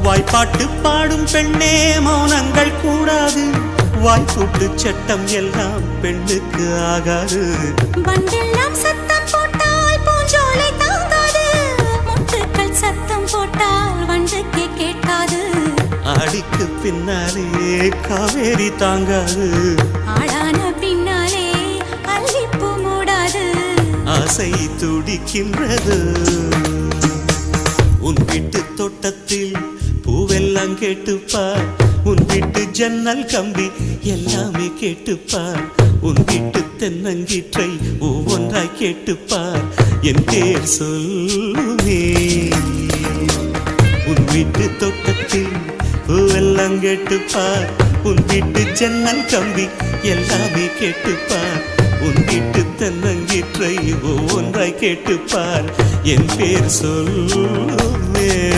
வாய்ப்பாட்டு பாடும் பெண்ணே மௌனங்கள் கூடாது. வாய்ப்பூட்டு சட்டம் எல்லாம் பெண்ணுக்கு ஆகாது. பண்டெல்லாம் சத்தம் போட்டால் பூஞ்சோலை தாங்காது. முட்டுக்கள் சத்தம் போட்டால் வண்டுக்கே கேட்காது. ஆடிக்கு பின்னாலே காவேரி தாங்காது. ஆளான பின்னாலே அல்லிப்பூ மூடாது. ஆசை துடிக்கின்றது. உன் வீட்டு தோட்டத்தில் பூவெல்லாம் கேட்டுப்பார். உன் வீட்டு ஜன்னல் கம்பி எல்லாமே கேட்டுப்பார். உன் வீட்டு தென்னங்கீற்றை ஒவ்வொன்றாய் கேட்டுப்பார். என் பேர் சொல்லுமே. உன் வீட்டு தோட்டத்தில் பூவெல்லாம் கேட்டுப்பார். உன் வீட்டு ஜன்னல் கம்பி எல்லாமே கேட்டுப்பார். உன் வீட்டு தென்னங்கீற்றை ஒவ்வொன்றாய் கேட்டுப்பார். என் பேர் சொல்லுமே.